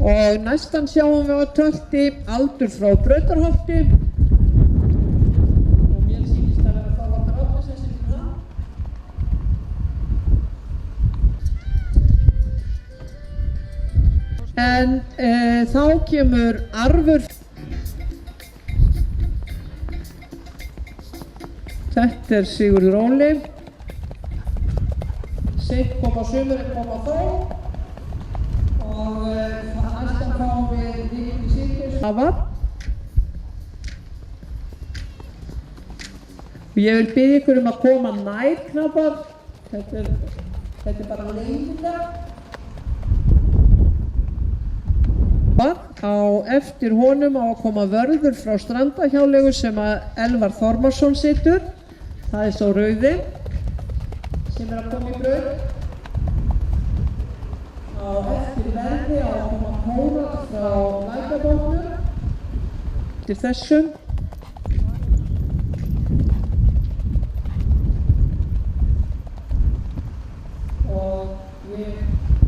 Og næstan sjáum við á tölti aldur frá Brautarholti. Og mér sýnist að vera Þorvaldur Árnason sem situr þar. En þá kemur arfur. Þetta er Sigurður Óli. Seint koma sumurinn koma þó. Og næstan fáum við Víkingur Sigurðsson. Og ég vil biðja ykkur að koma nær knappar. Þetta er bara leiðingar. Á eftir honum á að koma vörður frá Strandahjáleigu sem að Elvar Þormarsson situr. Það er sá rauði sem er að koma í braut. Á eftir verði á að koma Kóra frá Lækjarbotnum. Eftir þessum. Og ég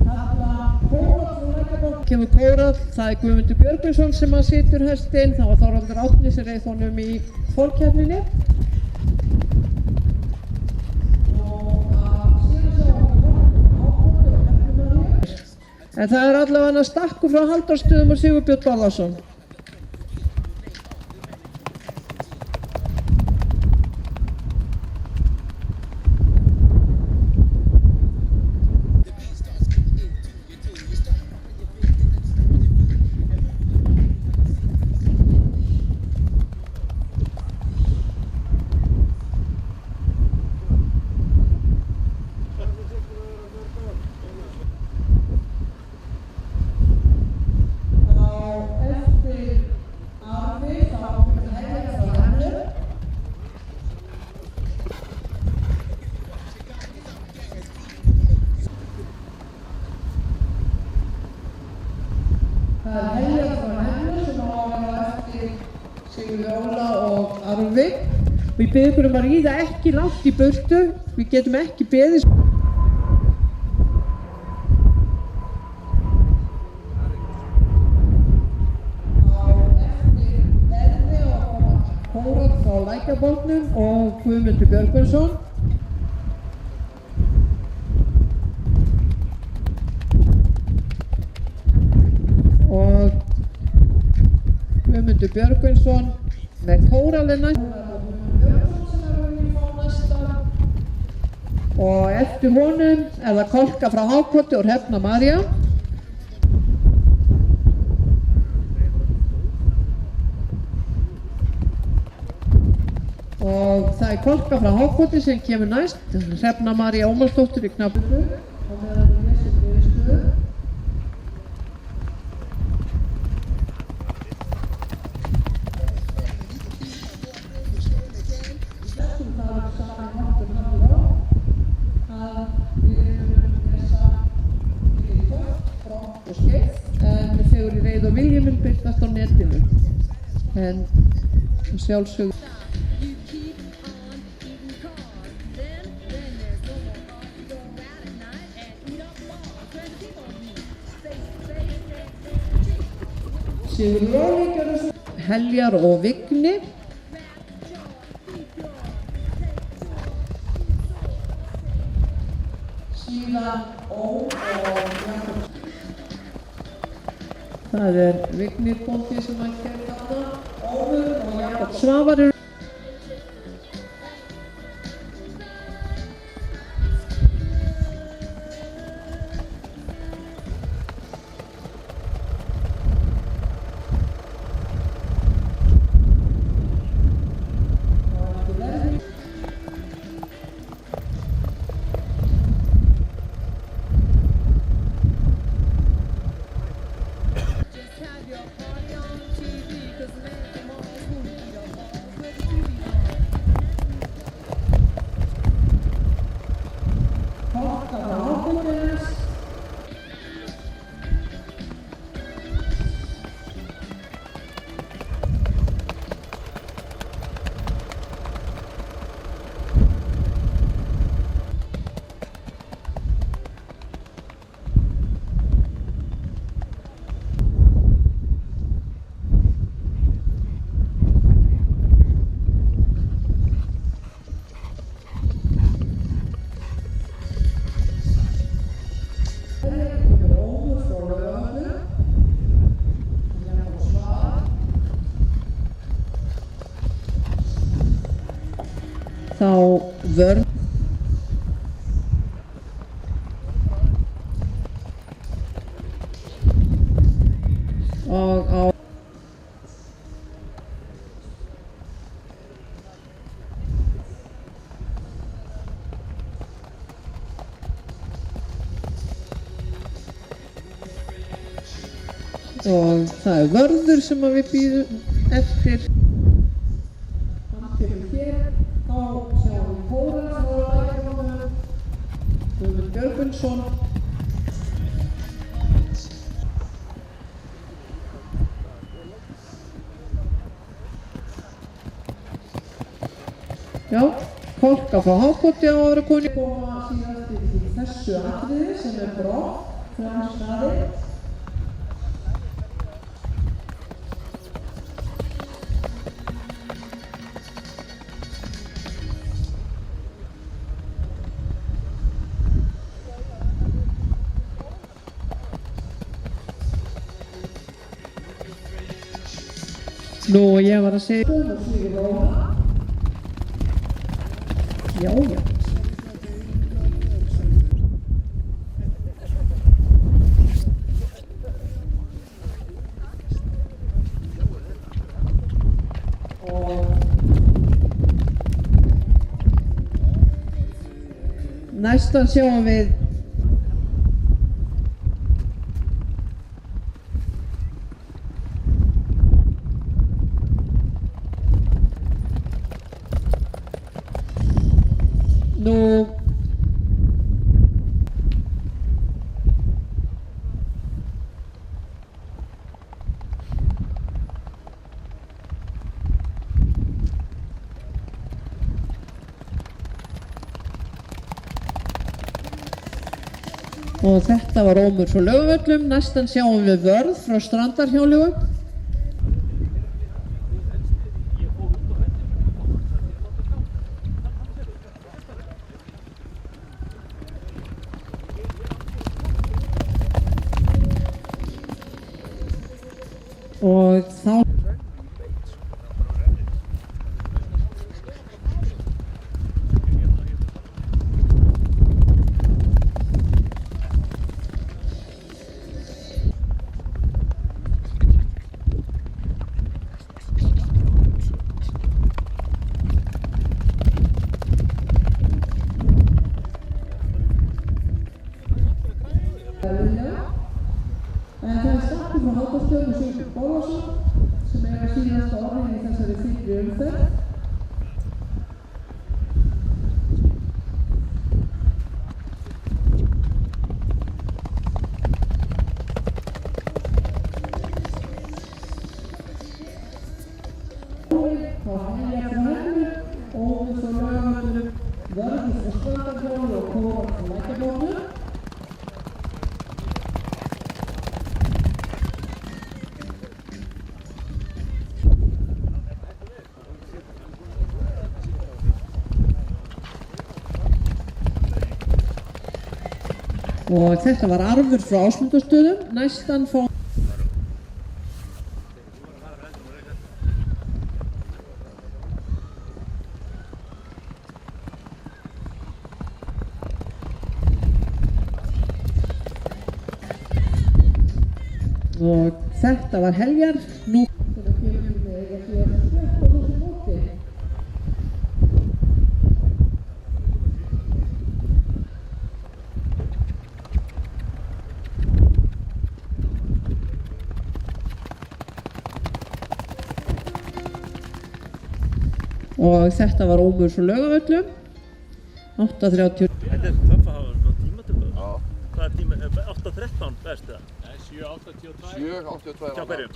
kalla Kóra frá Lækjarbotnum. Kemur Kóra, það er Guðmundur Björgvinsson sem að situr hestinn. Það var Þorvaldur Árni sem reið honum í forkeppninni. En það er allavega stakku frá Halldórsstöðum og Sigurbjörn Bárðarson. Það er Heljar frá Hennu sem á að vera eftir Sigurði Óla og Arfi. Við biðjum ykkur að ríða ekki langt í burtu. Við getum ekki beðið. Á eftir verði á að koma Kóra frá Lækjarbotnum og Guðmundur Björgvinsson. Og Guðmundur Björgvinsson með kóralina. Og eftir honum er það Kolka frá Hákoti og Hrefna María. Og það er Kolka frá Hákoti sem kemur næst. Hrefna María Ómarsdóttir í knabbinu. Og meðan við lesum niðurstöðu. En þegar í reið og viljumun byrtast á netinu. En sjálfsögðu. Sigurður Óli gjörðu svo. Heljar og Vigni. Síðan Ó og Jakob. Það er Vigni bóndi sem að kemur þarna. Óður og Jakob Svavar eru. þá vörn og á og það vörður sem við bíðum eftir. Hann kemur hér, þá sjáum við Þóra á lækjunum, Guðmund Björgvinsson. Já, Kolka frá Hákoti á að vera koni. Koma síðast í þessu atriði sem brott, fremstaði. Nú, ég var að segja já, já. Og næstan sjáum við og þetta var Ómur frá Laugavöllum. Næstan sjáum við vörð frá Strandarhjáleigu. Og þá það startið frá Halldórsstjórn og Sigurður Bólasson sem síðasta orðin í þessari fyrri umferð. Þá Heljar frá Hellu, Ómur frá Laugavöllum, Vörður frá Strandarhjáleigu og Kóvar frá Lækjarbotnum. Og þetta var Arfur frá Ásmundarstöðum. Næstan fá og þetta var Heljar. Nú og þetta var Ómur frá Laugavöllum. 8:30. Þetta er töff að hafa svona tímatöku. Já. Hvað er tíma? 8:13 best eða? Nei, 7:82. 7:82. Hjá hverjum?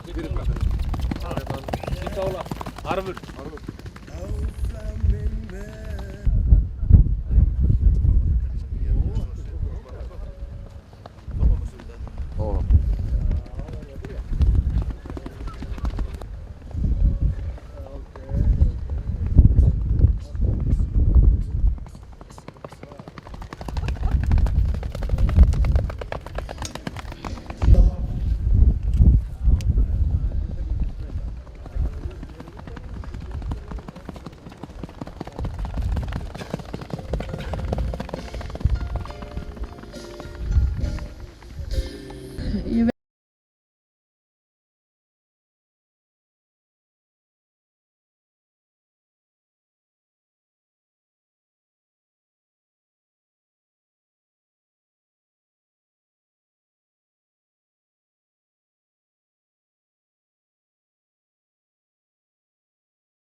Fyrirspennir. Það er hérna, Sýndála, Arfur.